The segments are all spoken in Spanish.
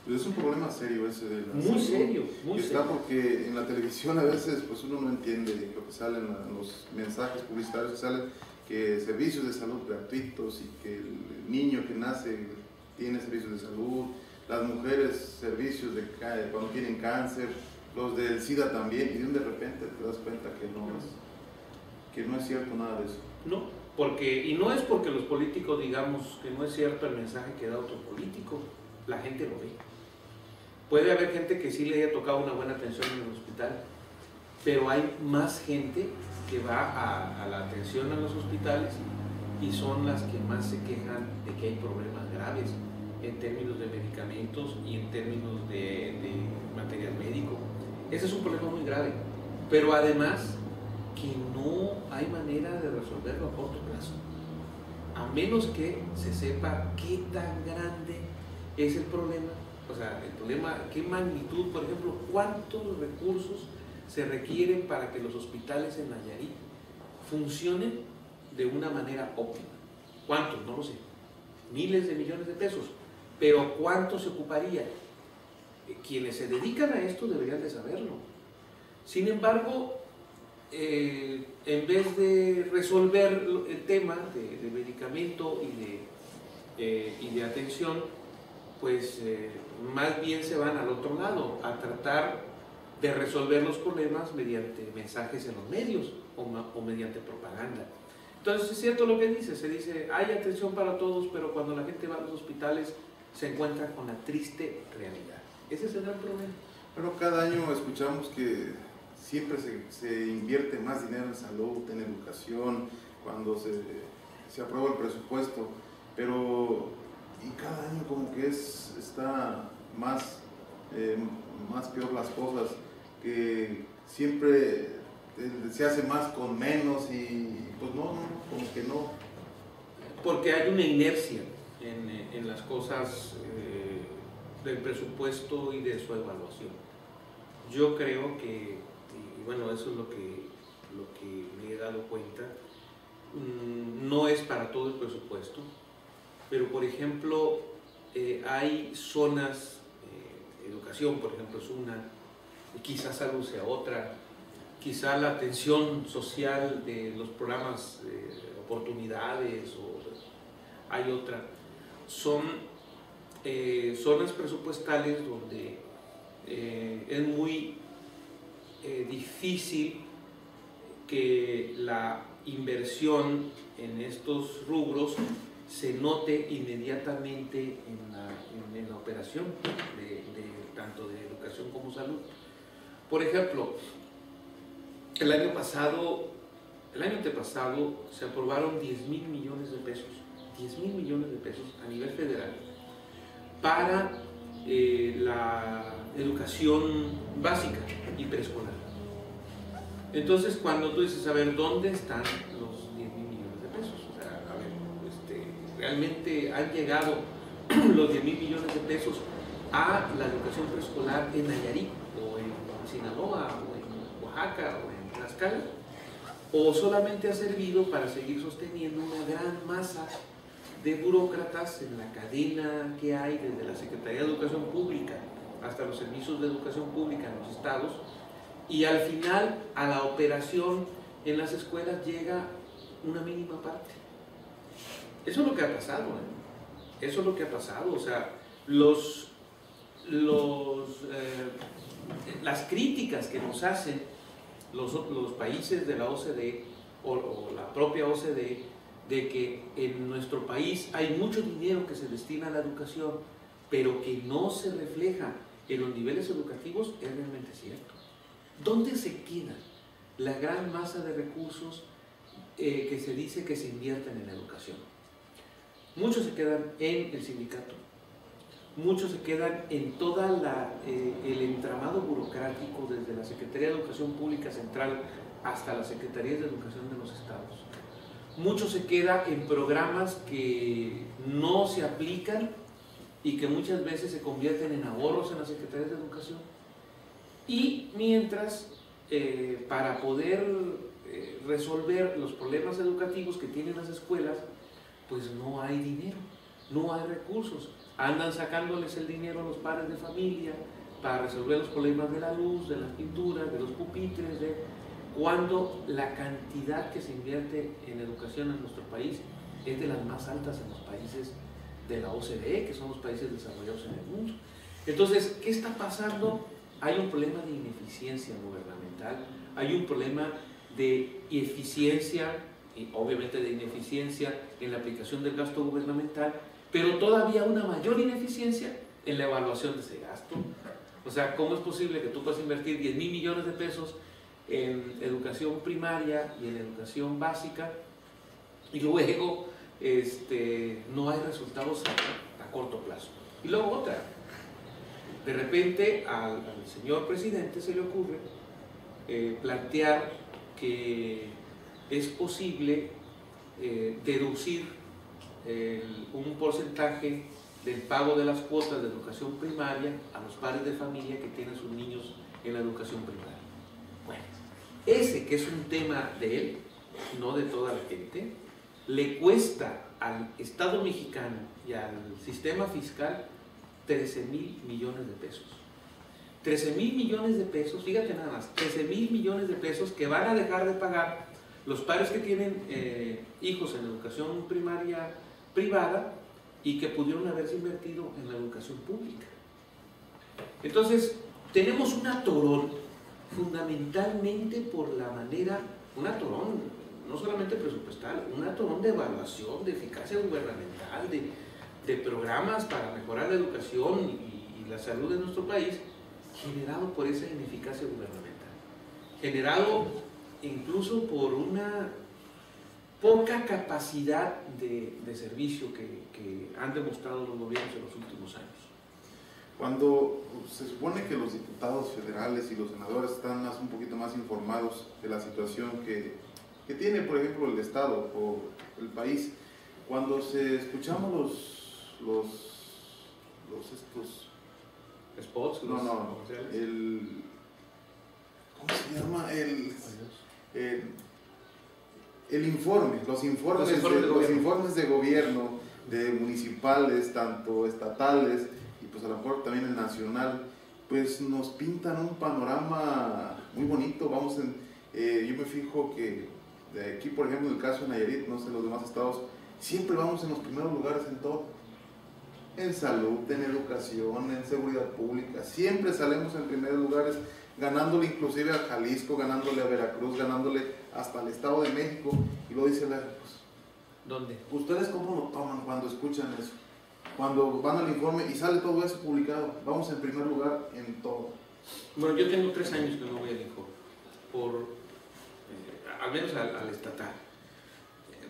Pues es un problema serio ese de la Muy salud, serio, muy está serio. porque en la televisión a veces pues uno no entiende lo que salen en los mensajes publicitarios que salen, que servicios de salud gratuitos y que el niño que nace tiene servicios de salud, las mujeres servicios de cuando tienen cáncer, los del SIDA también, y de repente te das cuenta que no es cierto nada de eso. No, y no es porque los políticos digamos que no es cierto el mensaje que da otro político, la gente lo ve. Puede haber gente que sí le haya tocado una buena atención en el hospital, pero hay más gente que va a la atención a los hospitales y son las que más se quejan de que hay problemas graves en términos de medicamentos y en términos de material médico. Ese es un problema muy grave, pero además que no hay manera de resolverlo a corto plazo, a menos que se sepa qué tan grande es el problema, o sea, el problema, qué magnitud, por ejemplo, cuántos recursos se requieren para que los hospitales en Nayarit funcionen de una manera óptima. ¿Cuántos? No lo sé. Miles de millones de pesos. Pero ¿cuánto se ocuparía? Quienes se dedican a esto deberían de saberlo. Sin embargo, en vez de resolver el tema de medicamento y de atención, pues más bien se van al otro lado, a tratar de resolver los problemas mediante mensajes en los medios o mediante propaganda. Entonces es cierto lo que dice, se dice hay atención para todos, pero cuando la gente va a los hospitales se encuentra con la triste realidad. Ese es el gran problema. Pero cada año escuchamos que siempre se invierte más dinero en salud, en educación, cuando se aprueba el presupuesto, pero y cada año como que está más peor las cosas, que siempre se hace más con menos y pues no, como que no. Porque hay una inercia en las cosas del presupuesto y de su evaluación. Yo creo que, y bueno, eso es lo que me he dado cuenta, no es para todo el presupuesto, pero por ejemplo, hay zonas, educación por ejemplo es una, quizás salud sea otra, quizá la atención social de los programas oportunidades o hay otra. Son zonas presupuestales donde es muy difícil que la inversión en estos rubros se note inmediatamente en la operación tanto de educación como salud. Por ejemplo, el año antepasado se aprobaron 10,000 millones de pesos, 10,000 millones de pesos a nivel federal para la educación básica y preescolar. Entonces, cuando tú dices, a ver, ¿dónde están los 10,000 millones de pesos? O sea, a ver, ¿realmente han llegado los 10,000 millones de pesos a la educación preescolar en Nayarit, o en Sinaloa, o en Oaxaca, o en Tlaxcala? ¿O solamente ha servido para seguir sosteniendo una gran masa de burócratas en la cadena que hay desde la Secretaría de Educación Pública hasta los servicios de educación pública en los estados, y al final a la operación en las escuelas llega una mínima parte? Eso es lo que ha pasado, ¿eh? Eso es lo que ha pasado. O sea, las críticas que nos hacen los países de la OCDE o la propia OCDE de que en nuestro país hay mucho dinero que se destina a la educación, pero que no se refleja en los niveles educativos, es realmente cierto. ¿Dónde se queda la gran masa de recursos que se dice que se invierten en la educación? Muchos se quedan en el sindicato, muchos se quedan en todo el entramado burocrático, desde la Secretaría de Educación Pública Central hasta las Secretarías de Educación de los estados. Mucho se queda en programas que no se aplican y que muchas veces se convierten en ahorros en las Secretarías de Educación. Y mientras, para poder resolver los problemas educativos que tienen las escuelas, pues no hay dinero, no hay recursos. andan sacándoles el dinero a los padres de familia para resolver los problemas de la luz, de las pinturas, de los pupitres, cuando la cantidad que se invierte en educación en nuestro país es de las más altas en los países de la OCDE, que son los países desarrollados en el mundo. Entonces, ¿qué está pasando? Hay un problema de ineficiencia gubernamental, hay un problema de eficiencia y obviamente de ineficiencia en la aplicación del gasto gubernamental, pero todavía una mayor ineficiencia en la evaluación de ese gasto. O sea, ¿cómo es posible que tú puedas invertir 10,000 millones de pesos en educación primaria y en educación básica y luego no hay resultados a corto plazo? Y luego otra, de repente al señor presidente se le ocurre plantear que es posible deducir un porcentaje del pago de las cuotas de educación primaria a los padres de familia que tienen sus niños en la educación primaria. Bueno, ese que es un tema de él, no de toda la gente, le cuesta al Estado mexicano y al sistema fiscal 13,000 millones de pesos. 13,000 millones de pesos, fíjate nada más, 13,000 millones de pesos que van a dejar de pagar los padres que tienen hijos en educación primaria privada y que pudieron haberse invertido en la educación pública. Entonces, tenemos un atorón fundamentalmente por la manera, un atorón no solamente presupuestal, un atorón de evaluación, de eficacia gubernamental, de programas para mejorar la educación y la salud de nuestro país, generado por esa ineficacia gubernamental, generado incluso por una poca capacidad de servicio que han demostrado los gobiernos en los últimos años. Cuando se supone que los diputados federales y los senadores están un poquito más informados de la situación que tiene, por ejemplo, el Estado o el país, cuando escuchamos estos spots, ¿cómo se llama? El informe, los informes de gobierno, de municipales, tanto estatales y pues a lo mejor también el nacional, pues nos pintan un panorama muy bonito. Yo me fijo que de aquí, por ejemplo, en el caso de Nayarit, no sé, en los demás estados, siempre vamos en los primeros lugares en todo. En salud, en educación, en seguridad pública, siempre salimos en primeros lugares, ganándole inclusive a Jalisco, ganándole a Veracruz, ganándole hasta al Estado de México. Y luego dice pues, ¿dónde? ¿Ustedes cómo lo toman cuando escuchan eso? Cuando van al informe y sale todo eso publicado, vamos en primer lugar en todo. Bueno, yo tengo 3 años que no voy al informe, al menos al estatal.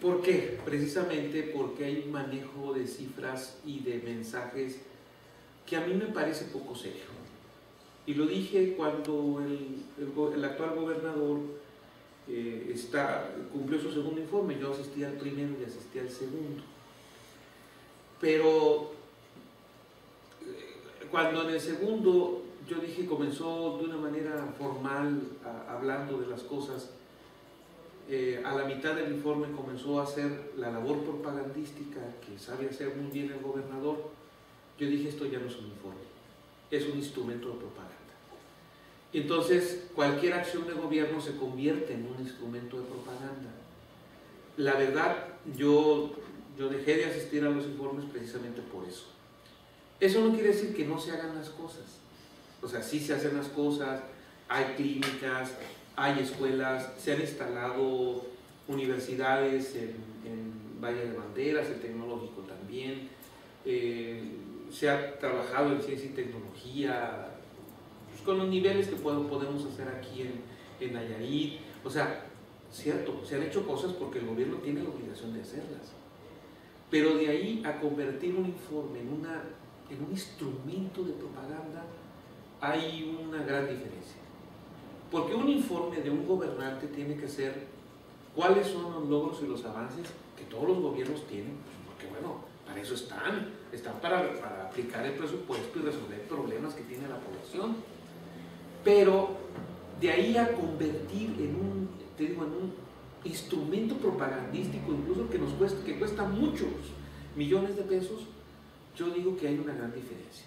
¿Por qué? Precisamente porque hay un manejo de cifras y de mensajes que a mí me parece poco serio. Y lo dije cuando el actual gobernador cumplió su segundo informe. Yo asistí al primero y asistí al segundo. Pero cuando en el segundo yo dije, comenzó de una manera formal hablando de las cosas, a la mitad del informe comenzó a hacer la labor propagandística que sabe hacer muy bien el gobernador. Yo dije, esto ya no es un informe, es un instrumento de propaganda. Entonces, cualquier acción de gobierno se convierte en un instrumento de propaganda. La verdad, yo dejé de asistir a los informes precisamente por eso. Eso no quiere decir que no se hagan las cosas. O sea, sí se hacen las cosas, hay clínicas, hay escuelas, se han instalado universidades en Valle de Banderas, el tecnológico también, se ha trabajado en ciencia y tecnología, pues, con los niveles que podemos hacer aquí en Nayarit. O sea, cierto, se han hecho cosas porque el gobierno tiene la obligación de hacerlas, pero de ahí a convertir un informe en un instrumento de propaganda hay una gran diferencia. Porque un informe de un gobernante tiene que ser cuáles son los logros y los avances que todos los gobiernos tienen, porque bueno, para eso están para aplicar el presupuesto y resolver problemas que tiene la población. Pero de ahí a convertir en un instrumento propagandístico, incluso que cuesta muchos millones de pesos, Yo digo que hay una gran diferencia.